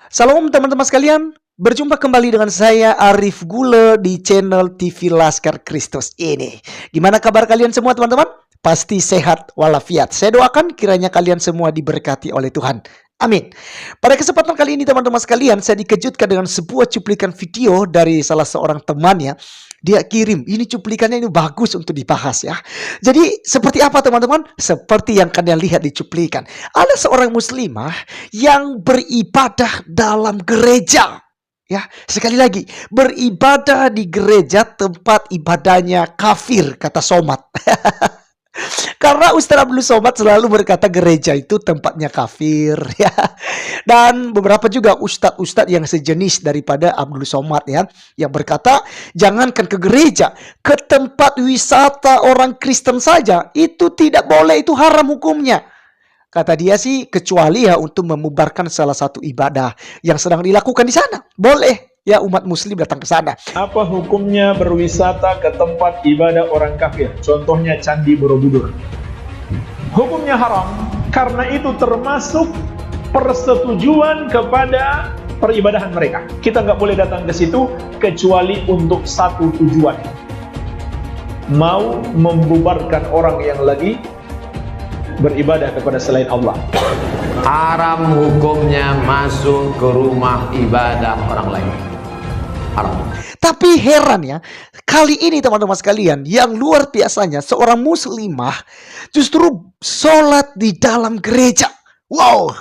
Salam teman-teman sekalian, berjumpa kembali dengan saya Arif Gule di channel TV Laskar Kristus ini. Gimana kabar kalian semua teman-teman? Pasti sehat walafiat. Saya doakan kiranya kalian semua diberkati oleh Tuhan. Amin. Pada kesempatan kali ini teman-teman sekalian, saya dikejutkan dengan sebuah cuplikan video dari salah seorang temannya. Dia kirim, ini cuplikannya ini bagus untuk dibahas ya. Jadi seperti apa teman-teman? Seperti yang kalian lihat di cuplikan. Ada seorang muslimah yang beribadah dalam gereja. Ya, sekali lagi, beribadah di gereja tempat ibadahnya kafir, kata Somad. Karena Ustaz Abdul Somad selalu berkata gereja itu tempatnya kafir ya. Dan beberapa juga ustadz-ustadz yang sejenis daripada Abdul Somad ya, yang berkata jangankan ke gereja, ke tempat wisata orang Kristen saja itu tidak boleh, itu haram hukumnya. Kata dia sih kecuali ya untuk memubarkan salah satu ibadah yang sedang dilakukan di sana. Boleh ya umat muslim datang ke sana. Apa hukumnya berwisata ke tempat ibadah orang kafir? Contohnya Candi Borobudur. Hukumnya haram karena itu termasuk persetujuan kepada peribadahan mereka. Kita nggak boleh datang ke situ kecuali untuk satu tujuan. Mau membubarkan orang yang lagi beribadah kepada selain Allah. Haram hukumnya masuk ke rumah ibadah orang lain. Haram. Tapi heran ya, kali ini teman-teman sekalian, yang luar biasanya seorang muslimah justru sholat di dalam gereja. Wow,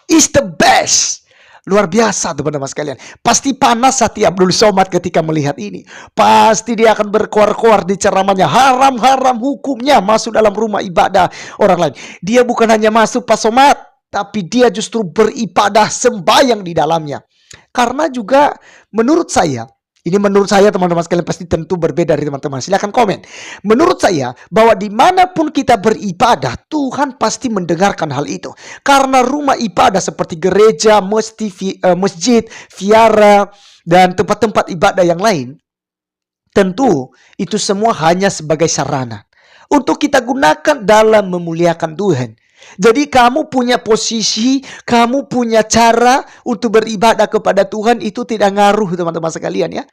is the best. Luar biasa teman-teman sekalian. Pasti panas hati Abdul Somad ketika melihat ini. Pasti dia akan berkoar-koar di ceramahnya. Haram-haram hukumnya masuk dalam rumah ibadah orang lain. Dia bukan hanya masuk Pak Somad, tapi dia justru beribadah sembahyang di dalamnya. Karena juga menurut saya, ini menurut saya teman-teman sekalian pasti tentu berbeda dari teman-teman. Silahkan komen. Menurut saya bahwa dimanapun kita beribadah, Tuhan pasti mendengarkan hal itu. Karena rumah ibadah seperti gereja, masjid, viara, dan tempat-tempat ibadah yang lain, tentu itu semua hanya sebagai sarana untuk kita gunakan dalam memuliakan Tuhan. Jadi kamu punya posisi, kamu punya cara untuk beribadah kepada Tuhan, itu tidak ngaruh teman-teman sekalian ya.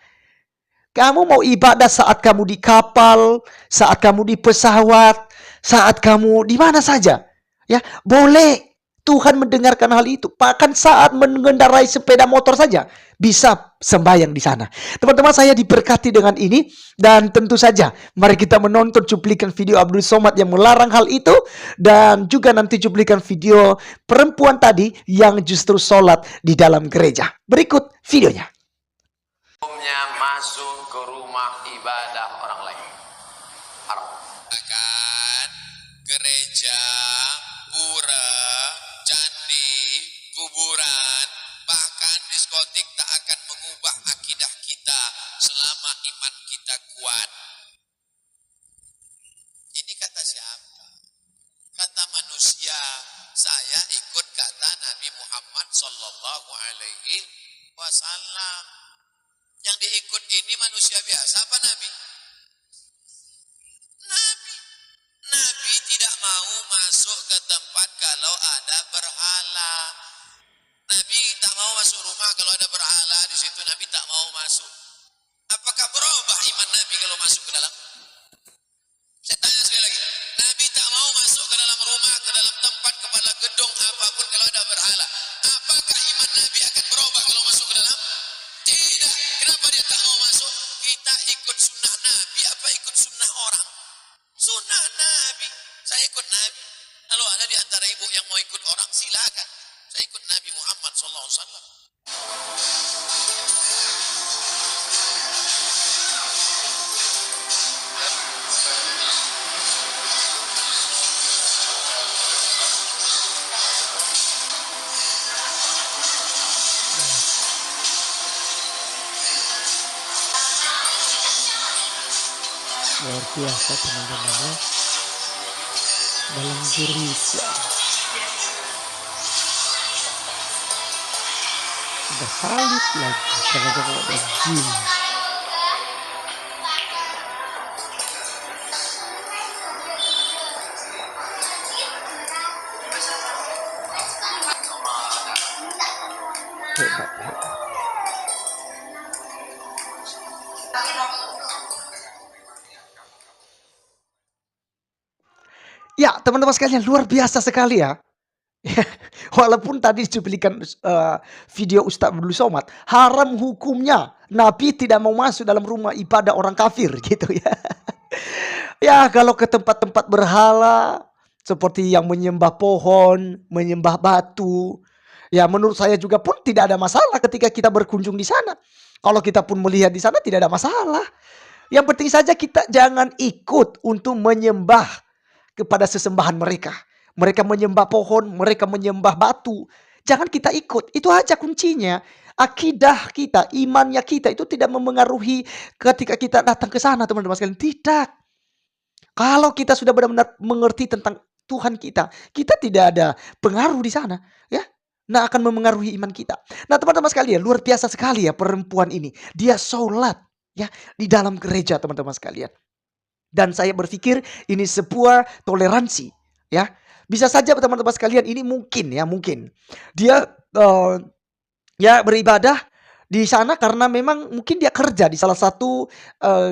Kamu mau ibadah saat kamu di kapal, saat kamu di pesawat, saat kamu di mana saja, ya boleh. Tuhan mendengarkan hal itu. Bahkan saat mengendarai sepeda motor saja bisa sembahyang di sana. Teman-teman, saya diberkati dengan ini. Dan tentu saja mari kita menonton cuplikan video Abdul Somad yang melarang hal itu. Dan juga nanti cuplikan video perempuan tadi yang justru sholat di dalam gereja. Berikut videonya. Hukumnya masuk ke rumah ibadah orang lain. Haram. Akan gereja, pura, candi, kuburan, bahkan diskotik tak akan mengubah akidah kita selama iman kita kuat. Ini kata siapa? Kata manusia. Saya ikut kata Nabi Muhammad sallallahu alaihi wasallam. Yang diikut ini manusia biasa apa Nabi? Nabi. Nabi tidak mau masuk ke tempat kalau ada berhala. Nabi tak mau masuk rumah kalau ada berhala di situ. Nabi tak mau masuk. Apakah berubah iman Nabi kalau masuk ke dalam? Saya tanya sekali lagi. Nabi tak mau masuk ke dalam rumah, ke dalam tempat, kepada gedung apapun kalau ada berhala. Apakah iman Nabi akan berubah kalau masuk ke dalam? Tidak. Kenapa dia tak mau masuk? Kita ikut sunnah Nabi apa ikut sunnah orang? Sunnah Nabi. Saya ikut Nabi. Kalau ada di antara ibu yang mau ikut orang, silakan. Saya ikut Nabi Muhammad SAW. Luar biasa teman-teman ya. Dalam gereja ada salib lagi, jangan-jangan ada jin. Ya, teman-teman sekalian, luar biasa sekali ya. Walaupun tadi cuplikan video Ustadz Abdul Somad, haram hukumnya Nabi tidak mau masuk dalam rumah ibadah orang kafir gitu ya. Ya, kalau ke tempat-tempat berhala seperti yang menyembah pohon, menyembah batu, ya menurut saya juga pun tidak ada masalah ketika kita berkunjung di sana. Kalau kita pun melihat di sana tidak ada masalah. Yang penting saja kita jangan ikut untuk menyembah kepada sesembahan mereka. Mereka menyembah pohon, mereka menyembah batu. Jangan kita ikut. Itu aja kuncinya. Akidah kita, imannya kita itu tidak memengaruhi ketika kita datang ke sana, teman-teman sekalian. Tidak. Kalau kita sudah benar-benar mengerti tentang Tuhan kita tidak ada pengaruh di sana, ya. Nah, akan memengaruhi iman kita. Nah, teman-teman sekalian, luar biasa sekali ya perempuan ini. Dia sholat ya di dalam gereja, teman-teman sekalian. Dan saya berpikir ini sebuah toleransi, ya. Bisa saja teman-teman sekalian ini mungkin dia ya beribadah di sana karena memang mungkin dia kerja di salah satu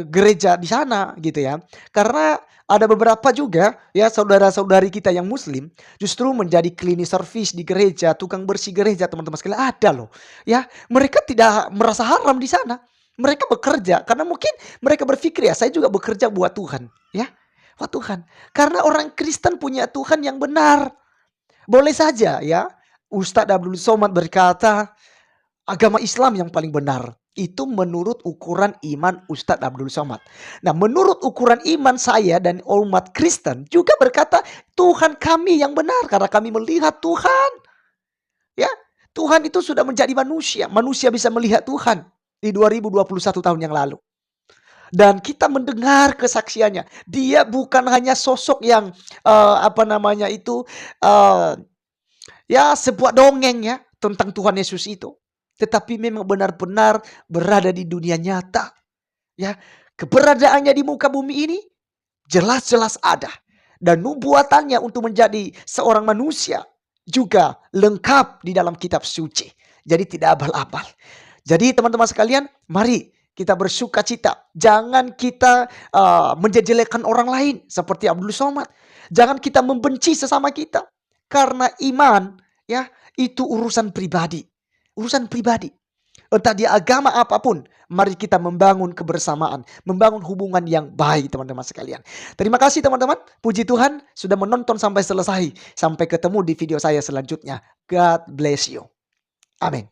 gereja di sana gitu ya. Karena ada beberapa juga ya saudara-saudari kita yang muslim justru menjadi cleaning service di gereja, tukang bersih gereja, teman-teman sekalian ada loh. Ya, mereka tidak merasa haram di sana. Mereka bekerja karena mungkin mereka berpikir ya saya juga bekerja buat Tuhan, ya. Buat Tuhan. Karena orang Kristen punya Tuhan yang benar. Boleh saja ya Ustadz Abdul Somad berkata agama Islam yang paling benar. Itu menurut ukuran iman Ustadz Abdul Somad. Nah, menurut ukuran iman saya dan umat Kristen juga berkata Tuhan kami yang benar karena kami melihat Tuhan. Ya, Tuhan itu sudah menjadi manusia. Manusia bisa melihat Tuhan di 2021 tahun yang lalu. Dan kita mendengar kesaksiannya. Dia bukan hanya sosok yang ya sebuah dongeng ya tentang Tuhan Yesus itu. Tetapi memang benar-benar berada di dunia nyata. Ya, keberadaannya di muka bumi ini jelas-jelas ada. Dan nubuatannya untuk menjadi seorang manusia juga lengkap di dalam kitab suci. Jadi tidak abal-abal. Jadi teman-teman sekalian, mari kita bersuka cita. Jangan kita menjelekkan orang lain seperti Abdul Somad. Jangan kita membenci sesama kita. Karena iman ya itu urusan pribadi. Urusan pribadi. Entah dia agama apapun, mari kita membangun kebersamaan, membangun hubungan yang baik teman-teman sekalian. Terima kasih teman-teman, puji Tuhan sudah menonton sampai selesai. Sampai ketemu di video saya selanjutnya. God bless you. Amin.